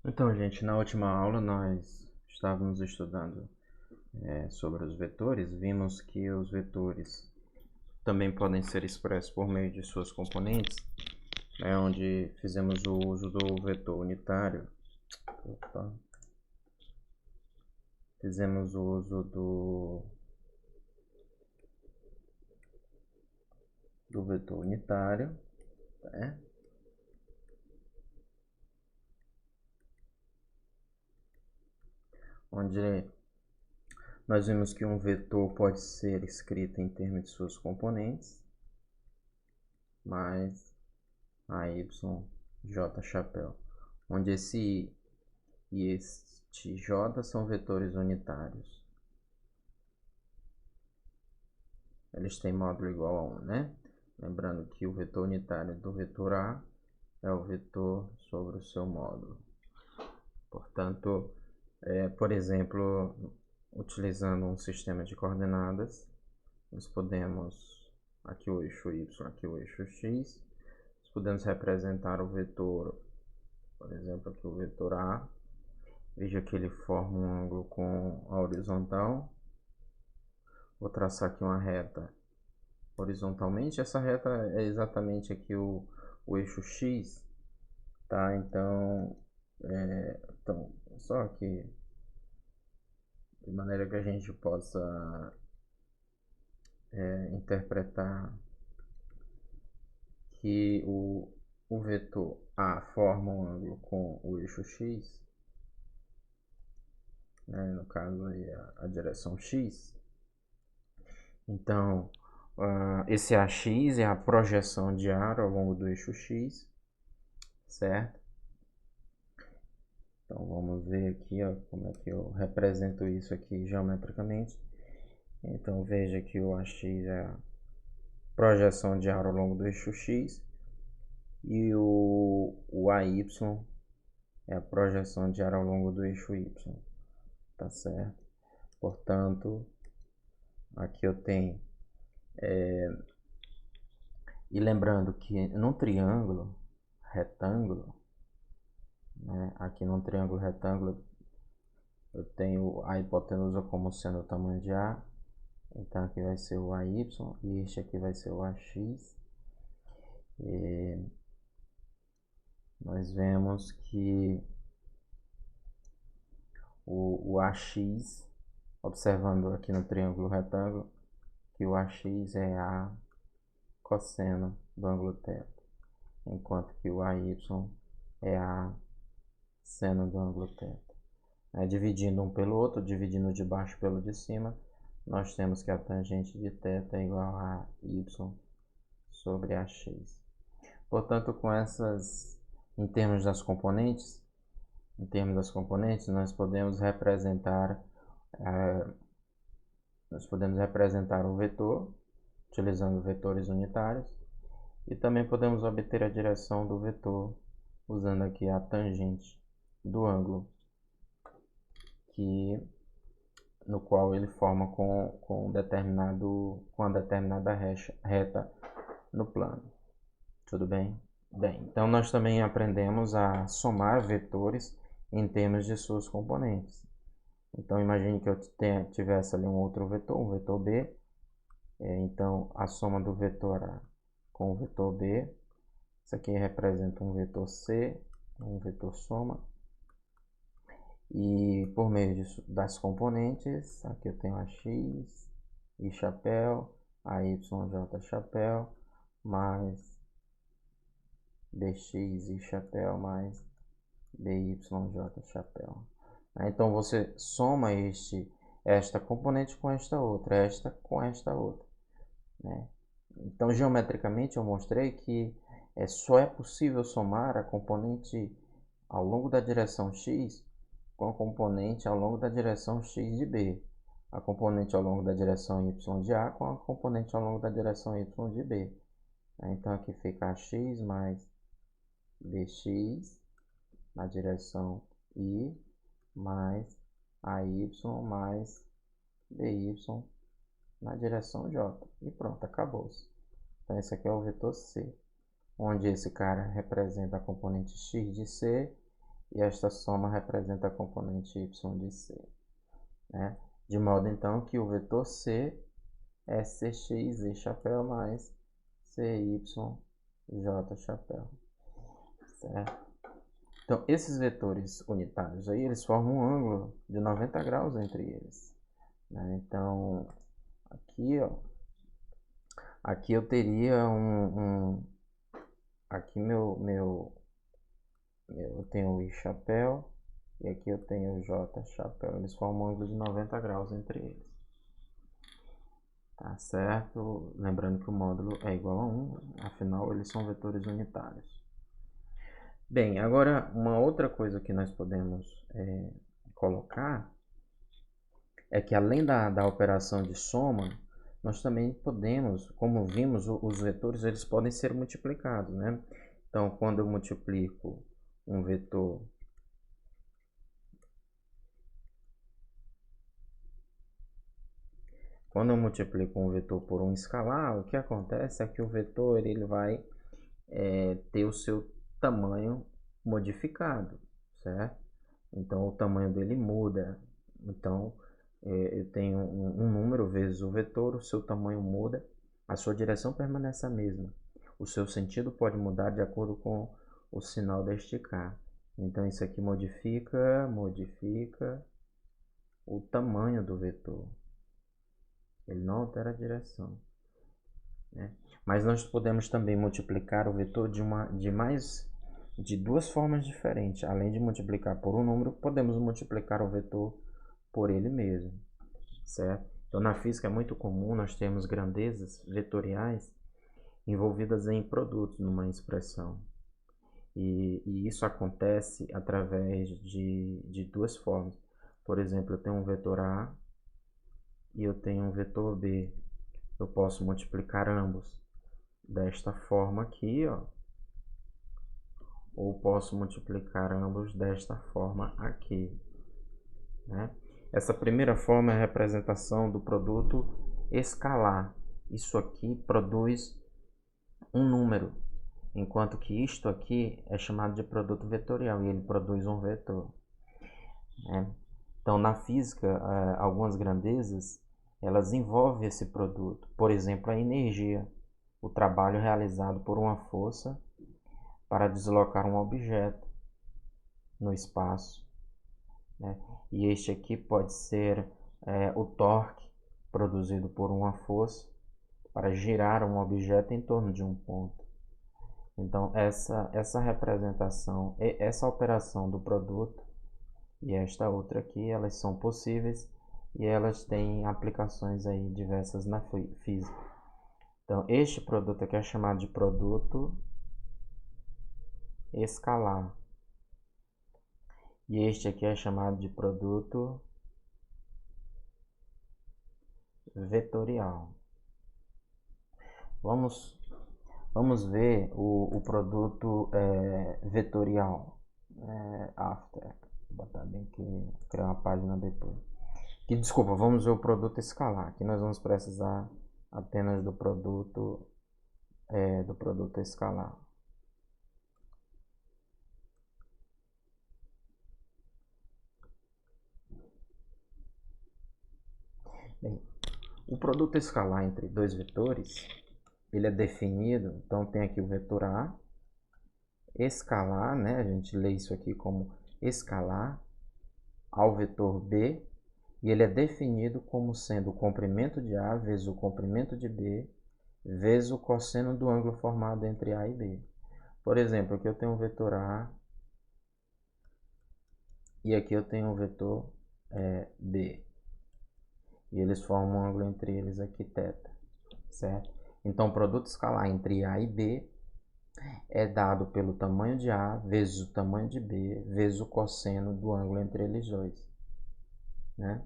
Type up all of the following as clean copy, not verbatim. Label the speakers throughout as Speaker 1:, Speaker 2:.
Speaker 1: Então, gente, na última aula nós estávamos estudando sobre os vetores. Vimos que os vetores também podem ser expressos por meio de suas componentes, né, onde fizemos o uso do vetor unitário. Opa. Fizemos o uso do vetor unitário, né? Onde nós vimos que um vetor pode ser escrito em termos de suas componentes, mais AY, J chapéu, onde esse I e este J são vetores unitários. Eles têm módulo igual a 1, né? Lembrando que o vetor unitário do vetor A é o vetor sobre o seu módulo. Portanto, por exemplo, utilizando um sistema de coordenadas, nós podemos, aqui o eixo Y, aqui o eixo X, nós podemos representar o vetor, por exemplo, aqui o vetor A. Veja que ele forma um ângulo com a horizontal. Vou traçar aqui uma reta horizontalmente. Essa reta é exatamente aqui o eixo X, tá? Então, só que de maneira que a gente possa interpretar que o vetor A forma um ângulo com o eixo X, né? No caso aí a direção X. Então, esse AX é a projeção de ar ao longo do eixo X, certo? Então vamos ver aqui, ó, como é que eu represento isso aqui geometricamente. Então veja que o AX é a projeção de ar ao longo do eixo X e o AY é a projeção de ar ao longo do eixo Y, tá certo? Portanto, aqui eu tenho, e lembrando que num triângulo retângulo, né, aqui num triângulo retângulo eu tenho a hipotenusa como sendo o tamanho de A, então aqui vai ser o AY e este aqui vai ser o AX. E nós vemos que o AX, observando aqui no triângulo retângulo, que o AX é A cosseno do ângulo θ, enquanto que o AY é A seno do ângulo θ. Dividindo um pelo outro, dividindo de baixo pelo de cima, nós temos que a tangente de θ é igual a y sobre ax. Portanto, com essas, em termos das componentes, nós podemos representar o vetor utilizando vetores unitários e também podemos obter a direção do vetor usando aqui a tangente do ângulo no qual ele forma com a determinada reta no plano. Tudo bem? Bem, então nós também aprendemos a somar vetores em termos de suas componentes. Então imagine que eu tivesse ali um outro vetor, um vetor B. Então a soma do vetor A com o vetor B, isso aqui representa um vetor C, um vetor soma. E por meio das componentes, aqui eu tenho a x e chapéu, a y, j chapéu, mais bx e chapéu, mais by, j chapéu. Então você soma esta componente com esta outra, esta com esta outra, né? Então geometricamente eu mostrei que só é possível somar a componente ao longo da direção x com a componente ao longo da direção x de B, a componente ao longo da direção y de A com a componente ao longo da direção y de B. Então aqui fica ax mais bx na direção I mais AY mais BY na direção J. E pronto, acabou-se. Então esse aqui é o vetor C, onde esse cara representa a componente x de C e esta soma representa a componente y de C, né? De modo então que o vetor C é CXZ chapéu mais CYJ chapéu, certo? Então, esses vetores unitários aí, eles formam um ângulo de 90 graus entre eles, né? Então, aqui, ó, aqui eu teria aqui eu tenho o I chapéu e aqui eu tenho o J chapéu. Eles formam um ângulo de 90 graus entre eles. Tá certo? Lembrando que o módulo é igual a 1, afinal eles são vetores unitários. Bem, agora uma outra coisa que nós podemos colocar é que além da operação de soma, nós também podemos, como vimos, os vetores eles podem ser multiplicados, né? Então, quando eu multiplico um vetor por um escalar, o que acontece é que o vetor ele vai ter o seu tamanho modificado, certo? Então, o tamanho dele muda. Então, eu tenho um número vezes o vetor, o seu tamanho muda, a sua direção permanece a mesma. O seu sentido pode mudar de acordo com o sinal deste K. Então, isso aqui modifica o tamanho do vetor. Ele não altera a direção, né? Mas nós podemos também multiplicar o vetor de duas formas diferentes. Além de multiplicar por um número, podemos multiplicar o vetor por ele mesmo, certo? Então, na física é muito comum nós termos grandezas vetoriais envolvidas em produtos numa expressão. E isso acontece através de duas formas. Por exemplo, eu tenho um vetor A e eu tenho um vetor B. Eu posso multiplicar ambos desta forma aqui, ó, ou posso multiplicar ambos desta forma aqui, né? Essa primeira forma é a representação do produto escalar. Isso aqui produz um número, enquanto que isto aqui é chamado de produto vetorial e ele produz um vetor, né? Então, na física, algumas grandezas elas envolvem esse produto. Por exemplo, a energia, o trabalho realizado por uma força para deslocar um objeto no espaço, né? E este aqui pode ser o torque produzido por uma força para girar um objeto em torno de um ponto. Então, essa representação, essa operação do produto e esta outra aqui, elas são possíveis e elas têm aplicações aí diversas na física. Então, este produto aqui é chamado de produto escalar. E este aqui é chamado de produto vetorial. Vamos ver o produto vetorial. After. Vou botar bem aqui, criar uma página depois. Desculpa, vamos ver o produto escalar. Aqui nós vamos precisar apenas do produto escalar. Bem, o produto escalar entre dois vetores, ele é definido, então tem aqui o vetor A, escalar, né? A gente lê isso aqui como escalar ao vetor B, e ele é definido como sendo o comprimento de A vezes o comprimento de B vezes o cosseno do ângulo formado entre A e B. Por exemplo, aqui eu tenho um vetor A e aqui eu tenho um vetor B. E eles formam um ângulo entre eles aqui, θ, certo? Então, o produto escalar entre A e B é dado pelo tamanho de A vezes o tamanho de B vezes o cosseno do ângulo entre eles dois, né?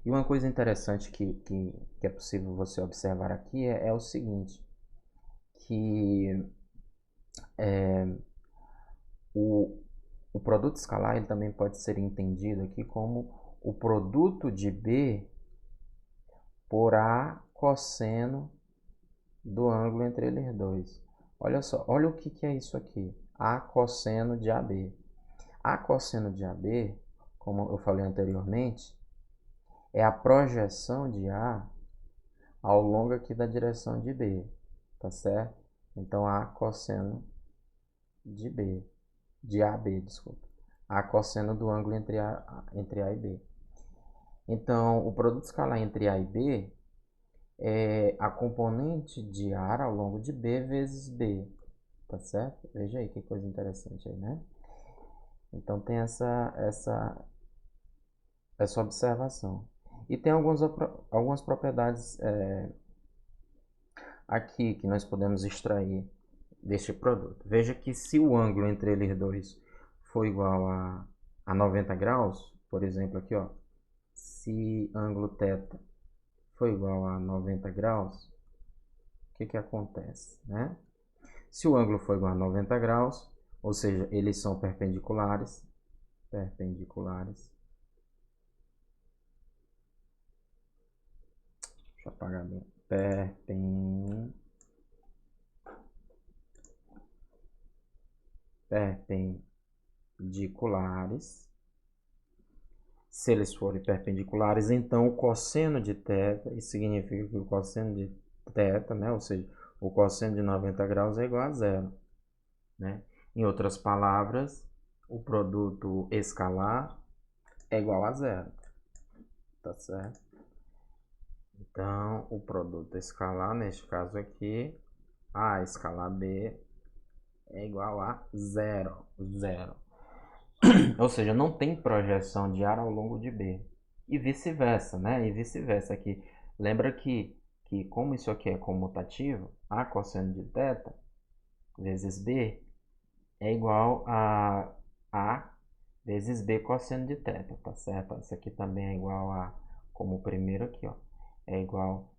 Speaker 1: E uma coisa interessante que é possível você observar aqui é o seguinte, que o produto escalar ele também pode ser entendido aqui como o produto de B por A cosseno do ângulo entre eles dois. Olha só, olha o que é isso aqui. A cosseno de AB. A cosseno de AB, como eu falei anteriormente, é a projeção de A ao longo aqui da direção de B, tá certo? Então, A cosseno de B, de AB, desculpa. A cosseno do ângulo entre A e B. Então, o produto escalar entre A e B é a componente de A ao longo de B vezes B, tá certo? Veja aí que coisa interessante aí, né? Então, tem essa observação. E tem algumas propriedades aqui que nós podemos extrair deste produto. Veja que se o ângulo entre eles dois for igual a 90 graus, por exemplo aqui, ó, se ângulo θ for igual a 90 graus, o que acontece, né? Se o ângulo for igual a 90 graus, ou seja, eles são perpendiculares, deixa eu apagar bem, perpendiculares. Se eles forem perpendiculares, então o cosseno de θ, isso significa que o cosseno de θ, né, ou seja, o cosseno de 90 graus é igual a zero, né? Em outras palavras, o produto escalar é igual a zero, tá certo? Então, o produto escalar, neste caso aqui, A escalar B é igual a zero. Ou seja, não tem projeção de A ao longo de B. E vice-versa, né? E vice-versa aqui. Lembra que como isso aqui é comutativo, A cosseno de θ vezes B é igual a A vezes B cosseno de θ, tá certo? Isso aqui também é igual a, como o primeiro aqui, ó, é igual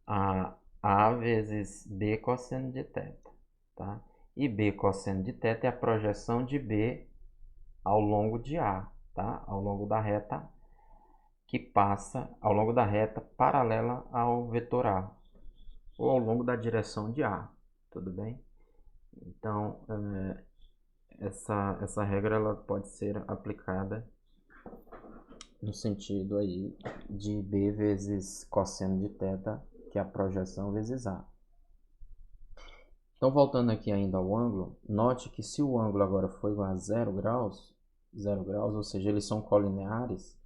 Speaker 1: a A vezes B cosseno de θ, tá? E B cosseno de θ é a projeção de B ao longo de A, tá? Ao longo da reta que passa, ao longo da reta paralela ao vetor A, ou ao longo da direção de A, tudo bem? Então, essa regra ela pode ser aplicada no sentido aí de B vezes cosseno de θ, que é a projeção vezes A. Então, voltando aqui ainda ao ângulo, note que se o ângulo agora for igual a 0 graus, ou seja, eles são colineares.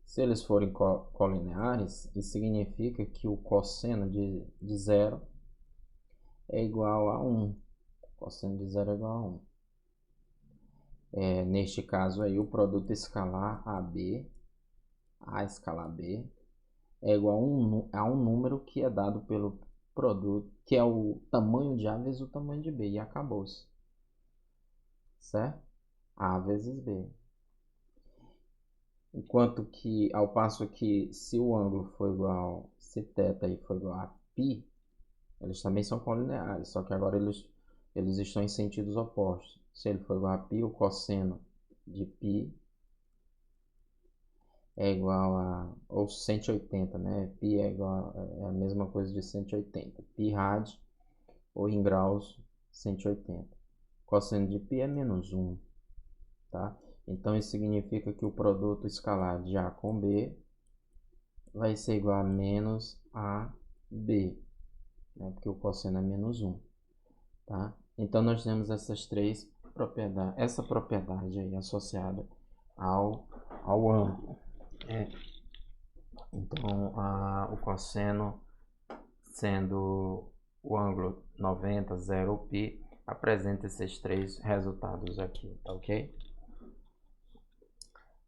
Speaker 1: Se eles forem colineares, isso significa que o cosseno de 0 é igual a 1. O cosseno de 0 é igual a 1. Neste caso aí, o produto escalar AB, A escalar B, é igual a um número que é dado pelo produto, que é o tamanho de A vezes o tamanho de B, e acabou-se. Certo? A vezes B. Enquanto que, ao passo que, se o ângulo for igual, se θ aí for igual a π, eles também são colineares, só que agora eles estão em sentidos opostos. Se ele for igual a π, o cosseno de π é igual a, ou 180, né? Π é igual é a mesma coisa de 180. Π rad, ou em graus, 180. Cosseno de π é menos 1, tá? Então, isso significa que o produto escalar de A com B vai ser igual a menos AB, né? Porque o cosseno é menos 1, tá? Então, nós temos essas três propriedades, essa propriedade aí associada ao ângulo. Então, o cosseno sendo o ângulo 90, 0 π, apresenta esses três resultados aqui, tá ok?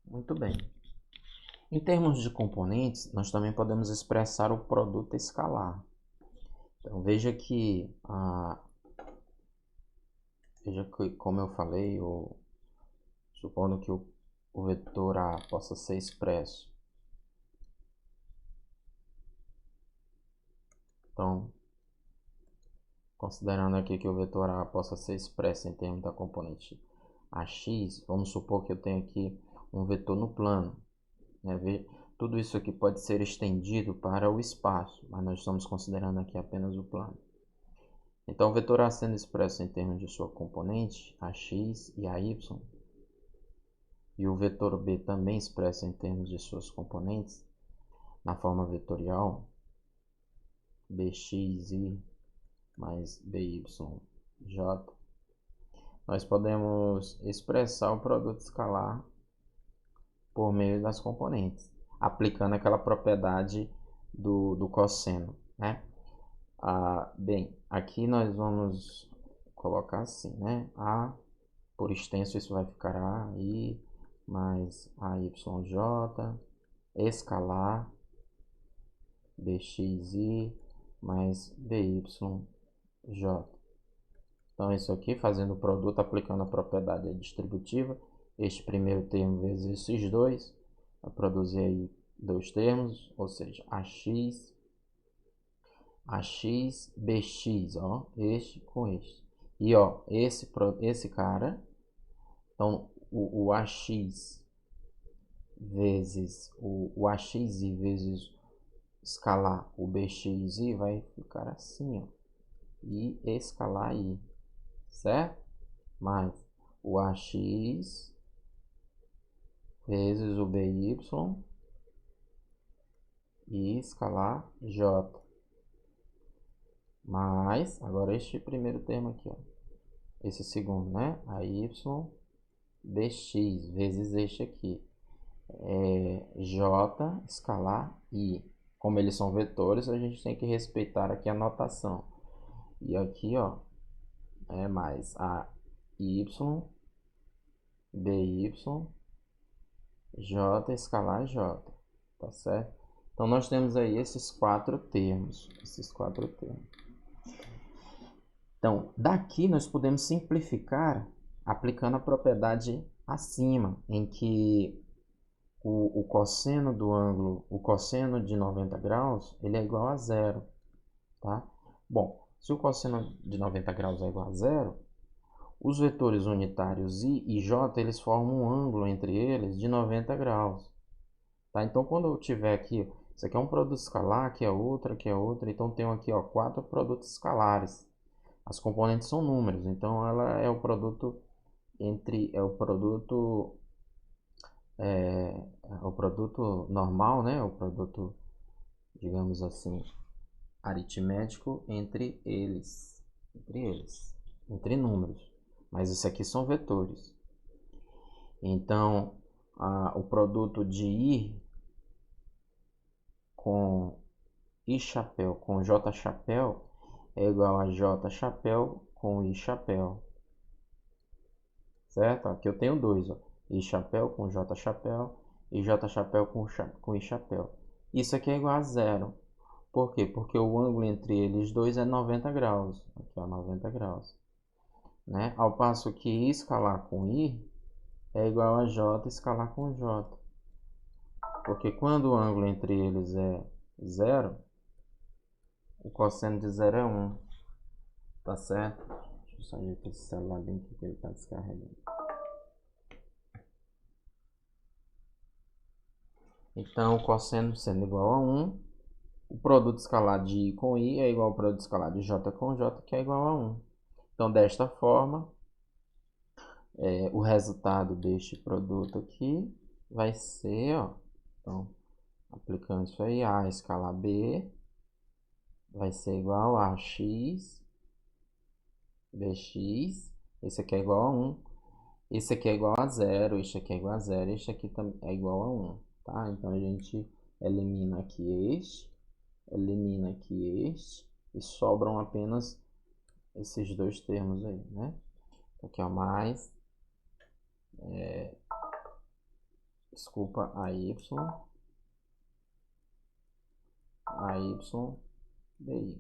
Speaker 1: Muito bem. Em termos de componentes, nós também podemos expressar o produto escalar. Então, veja que, como eu falei, supondo que o vetor A possa ser expresso. Então, considerando aqui que o vetor A possa ser expresso em termos da componente AX, vamos supor que eu tenho aqui um vetor no plano, né? Tudo isso aqui pode ser estendido para o espaço, mas nós estamos considerando aqui apenas o plano. Então, o vetor A sendo expresso em termos de sua componente, ax e ay, e o vetor B também expresso em termos de suas componentes, na forma vetorial, bxi mais byj, nós podemos expressar o produto escalar por meio das componentes, aplicando aquela propriedade do cosseno, né? Bem, aqui nós vamos colocar assim, né? A, por extenso, isso vai ficar AI mais AYJ, escalar BXI mais BYJ. Então, isso aqui, fazendo o produto, aplicando a propriedade distributiva, este primeiro termo vezes esses dois, vai produzir aí dois termos, ou seja, AX, BX, ó, este com este. E, ó, esse cara, então, o AX vezes o AXI vezes escalar o BXI vai ficar assim, ó, e escalar I, certo? Mais o AX vezes o BY e escalar J. Mais, agora este primeiro termo aqui, ó, esse segundo, né? A Y bx vezes este aqui. J escalar I. Como eles são vetores, a gente tem que respeitar aqui a notação. E aqui, ó, é mais a Y, BY, J escalar J. Tá certo? Então, nós temos aí esses quatro termos. Então, daqui nós podemos simplificar aplicando a propriedade acima, em que o cosseno do ângulo, o cosseno de 90 graus, ele é igual a zero, tá? Bom, se o cosseno de 90 graus é igual a zero, os vetores unitários I e J, eles formam um ângulo entre eles de 90 graus, tá? Então, quando eu tiver aqui, isso aqui é um produto escalar, aqui é outra, então tenho aqui, ó, quatro produtos escalares. As componentes são números, então ela é o produto o produto normal, né? O produto, digamos assim, aritmético entre números. Mas isso aqui são vetores. Então, o produto de I com I chapéu com J chapéu é igual a J chapéu com I chapéu. Certo? Aqui eu tenho dois, ó. I chapéu com J chapéu e J chapéu com I chapéu. Isso aqui é igual a zero. Por quê? Porque o ângulo entre eles dois é 90 graus. Aqui, ó, 90 graus. Né? Ao passo que I escalar com I é igual a J escalar com J. Porque quando o ângulo entre eles é zero, o cosseno de zero é 1. Tá certo? Deixa eu sair aqui esse celular bem aqui que ele está descarregando. Então, o cosseno sendo igual a 1, o produto escalar de I com I é igual ao produto escalar de J com J, que é igual a 1. Então, desta forma, o resultado deste produto aqui vai ser, ó, então, aplicando isso aí, A escalar B vai ser igual a X, BX, esse aqui é igual a 1, esse aqui é igual a 0, este aqui é igual a 0, este aqui também é igual a 1, tá? Então, a gente elimina aqui este, e sobram apenas esses dois termos aí, né? Aqui é mais, desculpa, AY, BY.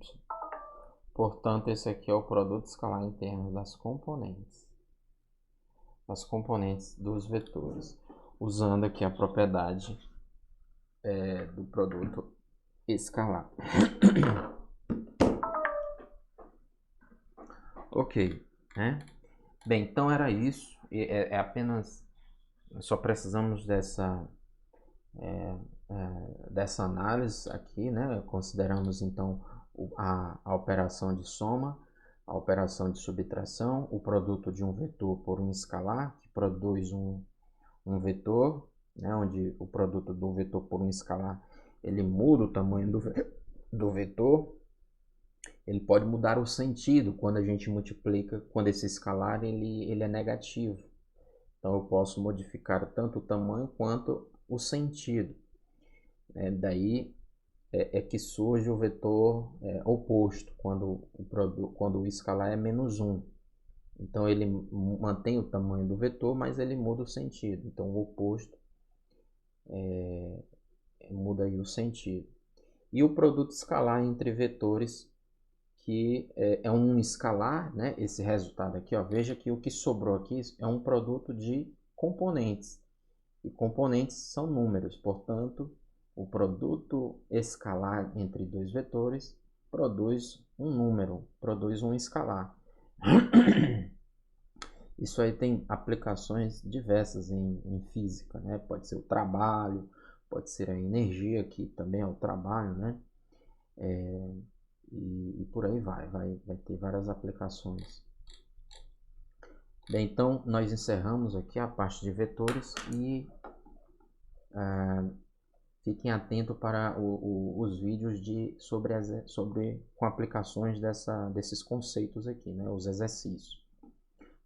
Speaker 1: Portanto, esse aqui é o produto escalar em termos das componentes dos vetores, usando aqui a propriedade do produto escalar. Ok, né? Bem, então era isso. Apenas só precisamos dessa análise aqui, né? Consideramos então a operação de soma, a operação de subtração, o produto de um vetor por um escalar, que produz um vetor, né, onde o produto do vetor por um escalar, ele muda o tamanho do vetor. Ele pode mudar o sentido quando a gente multiplica, quando esse escalar ele é negativo. Então eu posso modificar tanto o tamanho quanto o sentido. Daí que surge o vetor oposto, quando o escalar é -1. Então ele mantém o tamanho do vetor, mas ele muda o sentido. Então o oposto muda aí o sentido. E o produto escalar entre vetores, que é um escalar, né? Esse resultado aqui, ó, veja que o que sobrou aqui é um produto de componentes. E componentes são números, portanto, o produto escalar entre dois vetores produz um número, produz um escalar. Isso aí tem aplicações diversas em física, né? Pode ser o trabalho, pode ser a energia, que também é o trabalho, né? E por aí vai ter várias aplicações. Bem, então nós encerramos aqui a parte de vetores e fiquem atentos para os vídeos com aplicações desses conceitos aqui, né? Os exercícios.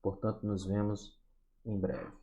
Speaker 1: Portanto, nos vemos em breve.